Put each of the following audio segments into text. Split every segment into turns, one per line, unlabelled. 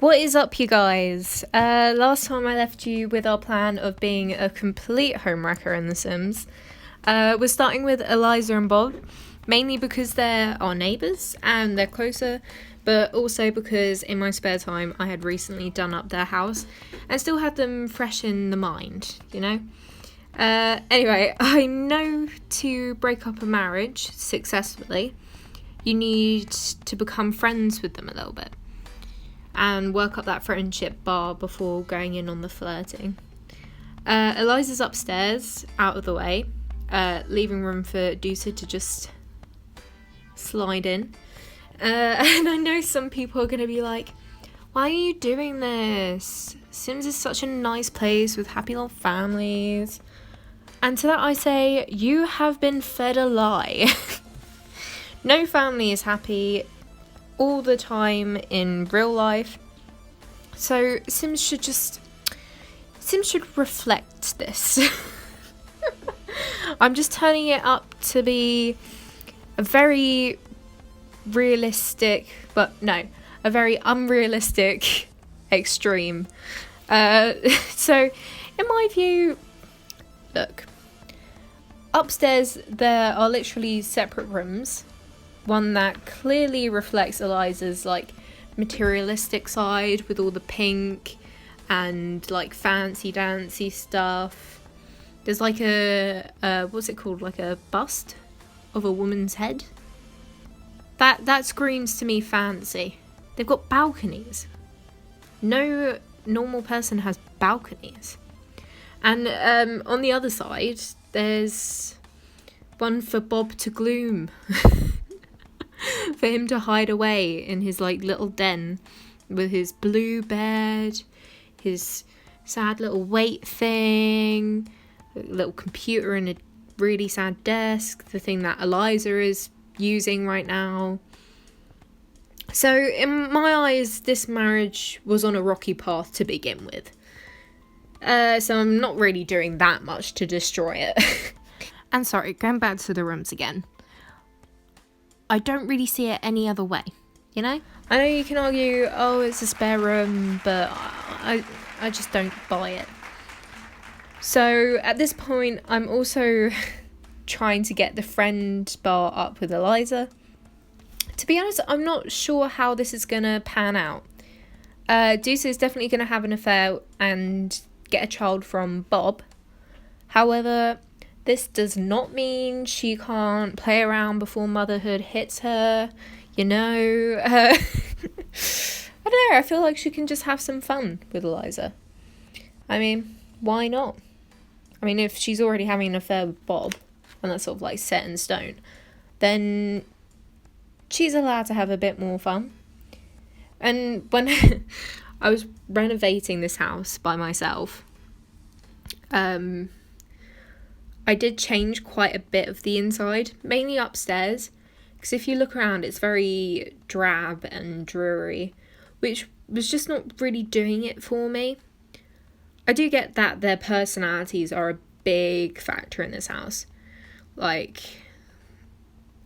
What is up, you guys? Last time I left you with our plan of being a complete homewrecker in The Sims. We're starting with Eliza and Bob, mainly because they're our neighbours and they're closer, but also because in my spare time I had recently done up their house and still had them fresh in the mind, you know? Anyway, I know to break up a marriage successfully, you need to become friends with them a little bit and work up that friendship bar before going in on the flirting. Eliza's upstairs, out of the way, leaving room for Dusa to just slide in. And I know some people are going to be like, why are you doing this? Sims is such a nice place with happy little families. And to that I say, you have been fed a lie. No family is happy all the time in real life. So Sims should reflect this. I'm just turning it up to be a very realistic, a very unrealistic extreme. So in my view, look, upstairs there are literally separate rooms. One that clearly reflects Eliza's materialistic side with all the pink and fancy dancy stuff. There's what's it called, a bust of a woman's head. That screams to me fancy. They've got balconies. No normal person has balconies. And on the other side, there's one for Bob to gloom. For him to hide away in his little den with his blue bed, his sad little weight thing, a little computer and a really sad desk, the thing that Eliza is using right now. So in my eyes, this marriage was on a rocky path to begin with. So I'm not really doing that much to destroy it. And sorry, going back to the rooms again. I don't really see it any other way, you know? I know you can argue, oh, it's a spare room, but I just don't buy it. So at this point, I'm also trying to get the friend bar up with Eliza. To be honest, I'm not sure how this is going to pan out. Dusa is definitely going to have an affair and get a child from Bob. However, this does not mean she can't play around before motherhood hits her, you know. I don't know, I feel like she can just have some fun with Eliza. I mean, why not? I mean, if she's already having an affair with Bob, and that's sort of set in stone, then she's allowed to have a bit more fun. And when I was renovating this house by myself, I did change quite a bit of the inside, mainly upstairs, because if you look around, it's very drab and dreary, which was just not really doing it for me. I do get that their personalities are a big factor in this house.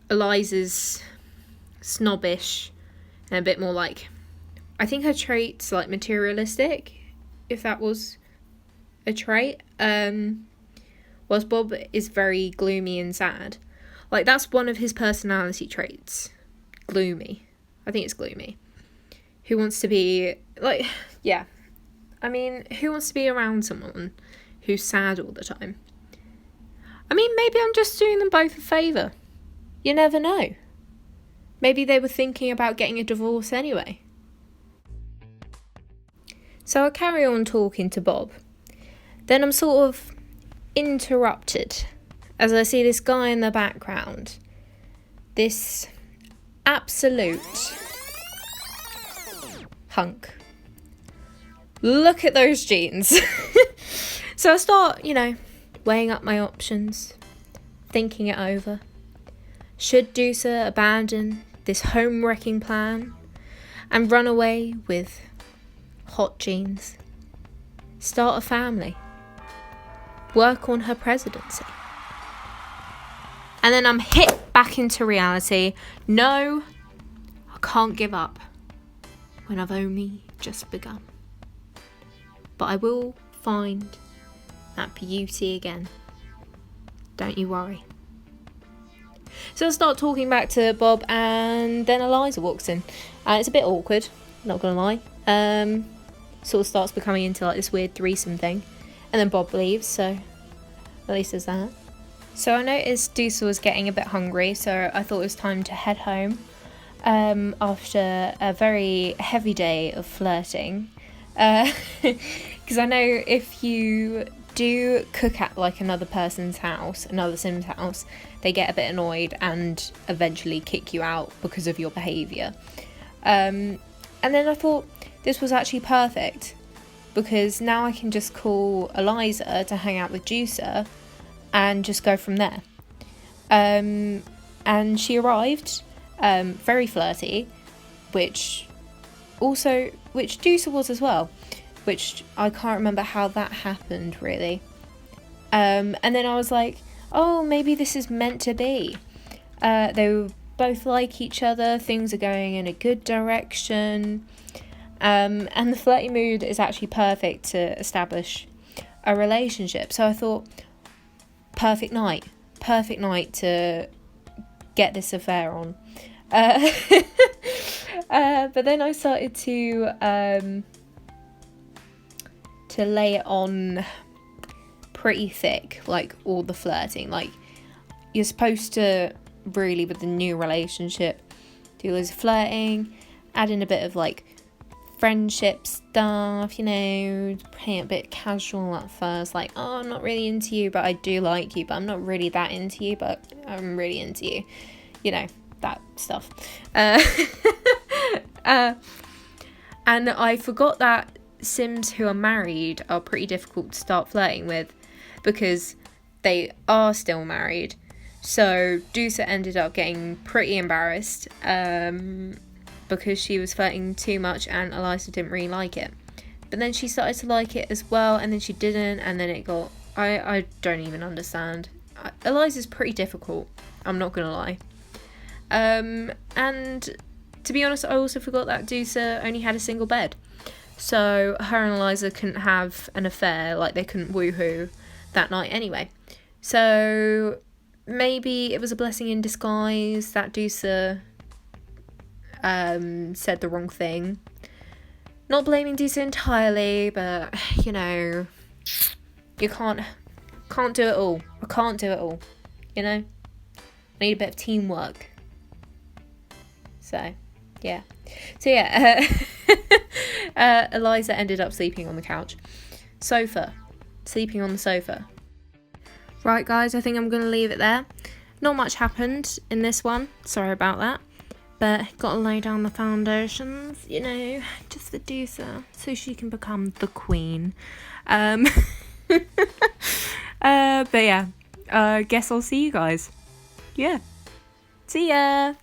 Eliza's snobbish and a bit more I think her trait's materialistic, if that was a trait. Whilst Bob is very gloomy and sad. That's one of his personality traits. Gloomy. I think it's gloomy. Who wants to be, yeah. I mean, who wants to be around someone who's sad all the time? I mean, maybe I'm just doing them both a favour. You never know. Maybe they were thinking about getting a divorce anyway. So I carry on talking to Bob. Then I'm sort of interrupted as I see this guy in the background. This absolute hunk. Look at those jeans. So I start, weighing up my options, thinking it over. Should Dusa abandon this home-wrecking plan and run away with hot jeans? Start a family? Work on her presidency? And then I'm hit back into reality. No, I can't give up when I've only just begun. But I will find that beauty again. Don't you worry. So I start talking back to Bob, and then Eliza walks in. And it's a bit awkward, not gonna lie. Sort of starts becoming into like this weird threesome thing. And then Bob leaves, so at least there's that. So I noticed Dusa was getting a bit hungry, so I thought it was time to head home. After a very heavy day of flirting. Because I know if you do cook at like another person's house, another Sim's house, they get a bit annoyed and eventually kick you out because of your behaviour. And then I thought this was actually perfect, because now I can just call Eliza to hang out with Dusa and just go from there. And she arrived, very flirty, which Dusa was as well, which I can't remember how that happened really. And then I was like, oh, maybe this is meant to be. They both like each other, things are going in a good direction, and the flirty mood is actually perfect to establish a relationship. So I thought, perfect night to get this affair on. But then I started to lay it on pretty thick, like all the flirting. Like, you're supposed to really, with the new relationship, do loads of flirting, add in a bit of like friendship stuff, you know, play it a bit casual at first, like, oh, I'm not really into you, but I do like you, but I'm not really that into you, but I'm really into you, you know, that stuff. And I forgot that Sims who are married are pretty difficult to start flirting with, because they are still married. So Dusa ended up getting pretty embarrassed because she was flirting too much and Eliza didn't really like it. But then she started to like it as well, and then she didn't, and then it got... I don't even understand. Eliza's pretty difficult, I'm not gonna lie. And to be honest, I also forgot that Dusa only had a single bed. So her and Eliza couldn't have an affair, like they couldn't woohoo that night anyway. So maybe it was a blessing in disguise that Dusa said the wrong thing. Not blaming Dusa entirely, but you know, you can't do it all. I can't do it all, you know? I need a bit of teamwork. So yeah, Eliza ended up sleeping on the couch. Sleeping on the sofa. Right guys, I think I'm gonna leave it there. Not much happened in this one, sorry about that, but gotta lay down the foundations, you know, just for Dusa, so she can become the queen. But yeah, guess I'll see you guys. Yeah, see ya.